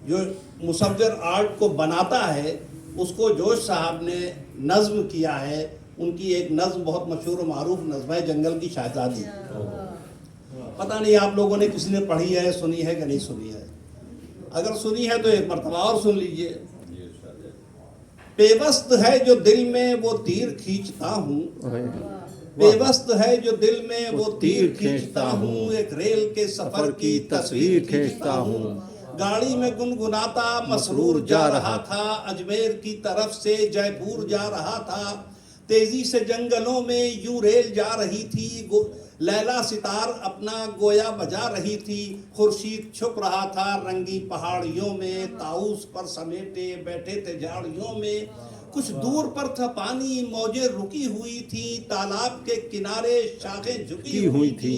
جو مصور آرٹ کو بناتا ہے اس کو جوش صاحب نے نظم کیا ہے. ان کی ایک نظم بہت مشہور و معروف نظم ہے جنگل کی شہزادی. پتہ نہیں آپ لوگوں نے کسی نے پڑھی ہے, سنی ہے کہ نہیں سنی ہے. اگر سنی ہے تو ایک مرتبہ اور سن لیجئے. پیوست ہے جو دل میں وہ تیر کھینچتا ہوں, پیوست ہے جو دل میں وہ تیر کھینچتا ہوں, ایک ریل کے سفر کی تصویر کھینچتا ہوں. گاڑی میں گنگناتا مسرور جا رہا تھا, اجمیر کی طرف سے جے پور جا رہا تھا. تیزی سے جنگلوں میں یوں ریل جا رہی تھی, لیلا ستار اپنا گویا بجا رہی تھی. خورشید چھپ رہا تھا رنگی پہاڑیوں میں, طاؤس پر سمیٹے بیٹھے تھے جھاڑیوں میں. کچھ دور پر تھا پانی, موجیں رکی ہوئی تھی, تالاب کے کنارے شاخیں جھکی ہوئی تھی.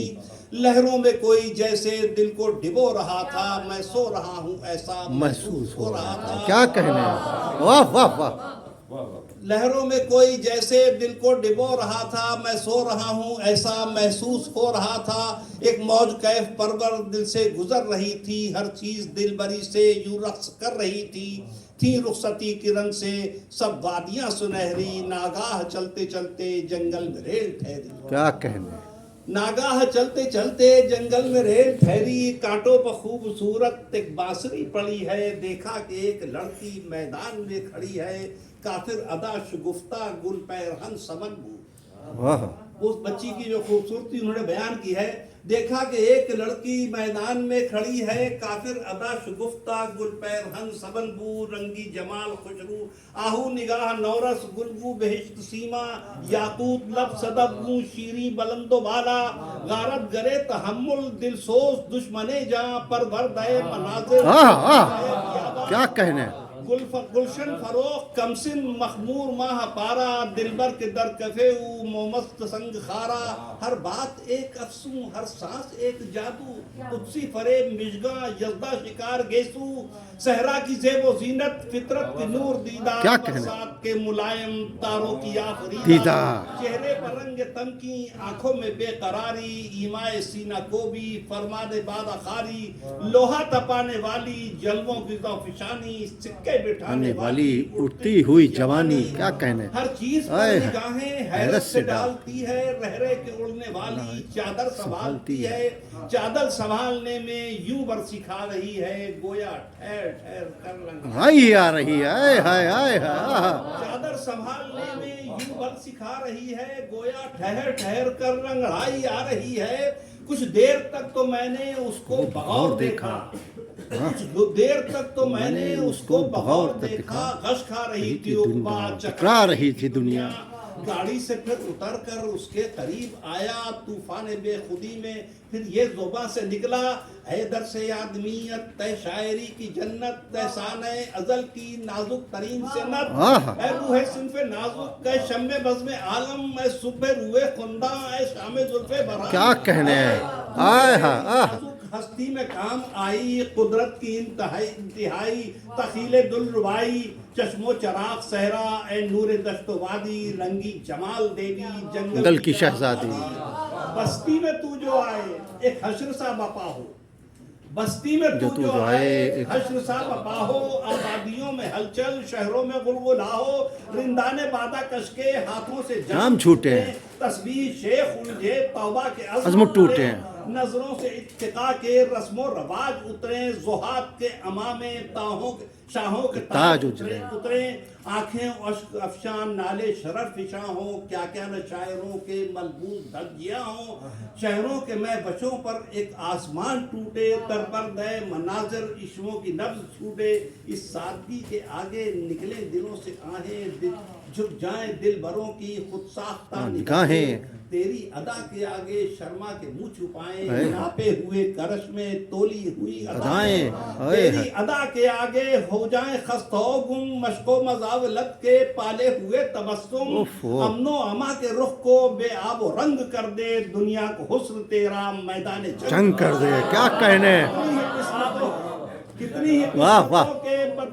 لہروں میں کوئی جیسے دل کو ڈبو رہا تھا, میں سو رہا ہوں ایسا محسوس ہو رہا تھا. کیا کہنے ہیں, واہ واہ واہ. لہروں میں کوئی جیسے دل کو ڈبو رہا تھا, میں سو رہا ہوں ایسا محسوس ہو رہا تھا. ایک موج کیف پرور دل سے گزر رہی تھی, ہر چیز دل بری سے یوں رقص کر رہی تھی. تھی رخصتی کرن سے سب وادیاں سنہری, ناگاہ چلتے چلتے جنگل میں ریل ٹھہری. کیا کہنے ہیں, ناگاہ چلتے چلتے جنگل میں ریل ٹھہری. کانٹوں پر خوبصورت ایک بانسری پڑی ہے, دیکھا کہ ایک لڑکی میدان میں کھڑی ہے. کافر ادا شگفتہ گل پیرہن سمن بو. واہ. اس بچی کی جو خوبصورتی انہوں نے بیان کی ہے, دیکھا کہ ایک لڑکی میدان میں کھڑی ہے, کافر ادا شگفتہ گل پیرہن سمن بو. رنگی جمال خوشرو آہو نگاہ نورس گلبو بہشت سیما, یاقوت لب صدب منہ شیریں بلند و بالا. غارت گرے تحمل دل سوز دشمنے جاں, پر بردے مناظر کیا کہنے ہیں. گلشن فروغ کمسن مخمور ماہ پارا, دلبر کے در کفے او مومست سنگ خارا. ہر بات ایک افسوں ہر سانس ایک جادو, قدسی فریب مشگاں یزدہ شکار گیسو. صحرا کی زیب و زینت فطرت کی نور دیدہ, کیا کہنے, برسات کے ملائم تاروں کی دیدہ. چہرے پر رنگ تم کی آنکھوں میں بے قراری, ایمائے سینہ کو بھی فرمانے باد خاری. لوہا تپانے والی جلووں کی فشانی, سکے بٹھانے والی اٹھتی ہوئی جوانی. کیا کہنے, ہر چیز پر نگاہیں حیرت سے ڈالتی ہے. رہرے کے اڑنے والی چادر سنبھالتی ہے, چادر سنبھالنے میں یوں برسی کھا رہی ہے, گویا ٹھہر ٹھہر کر ہائی آ رہی ہے. ہائے ہائے چادر سنبھالنے میں یوں برسی کھا رہی ہے, گویا ٹھہر ٹھہر کر رنگڑائی آ رہی ہے. کچھ دیر تک تو میں نے اس کو بغور دیکھا, کچھ دیر تک تو میں نے اس کو بغور دیکھا. غش کھا رہی تھی عقبہ, چکرا رہی تھی دنیا. گاڑی سے پھر اتر کر اس کے قریب آیا, طوفان بے خودی میں پھر یہ زباں سے نکلا. اے در سے آدمیت تے شاعری کی جنت, تے سانع ازل کی نازک ترین سنت. اے روح صنف نازک اے شم بزم عالم, اے صبح روح خنداں اے شام زلف برہم. کیا کہنے ہیں, ہستی میں کام آئی قدرت کی انتہائی, تخیل دل ربائی چشم و چراغ صحرا, اے نور دشت و وادی رنگی جمال دیوی جنگل کی شہزادی. بستی میں تو جو آئے ایک حشر سا بپا ہو, بستی میں تو جو آئے ایک حشر سا بپا ہو. آبادیوں میں ہلچل شہروں میں غلغلہ ہو, رندان بادہ کش کے ہاتھوں سے جام چھوٹے, تسبیح شیخ الجھے توبہ کے عزم ٹوٹے, نظروں سے اتقاء کے رسم و رواج اترے, زہاد کے امامے شاہوں کے تاج اترے. آنکھیں اشک افشان نالے شرف فشاں ہوں, کیا کیا نہ شاعروں کے ملبوس دھجیاں ہوں. شہروں کے میں بچوں پر ایک آسمان ٹوٹے, ترپردے مناظر عشموں کی نبض چھوٹے. اس سادگی کے آگے نکلے دلوں سے آہیں, جھک جائیں دل بھروں کی خود ساختہ نگاہیں. تیری ادا کے آگے شرما کے منہ چھپائیں, ناپے ہوئے کرش میں تولی ہوئی ادائیں. تیری ادا کے آگے ہو جائیں خست و گم, مشق و مزاولت کے پالے ہوئے تبسم. امن و اما کے رخ کو بے آب و رنگ کر دے, دنیا کو حسن تیرا میدان جنگ کر دے. کیا کہنے, کتنی ہی قسمتوں کے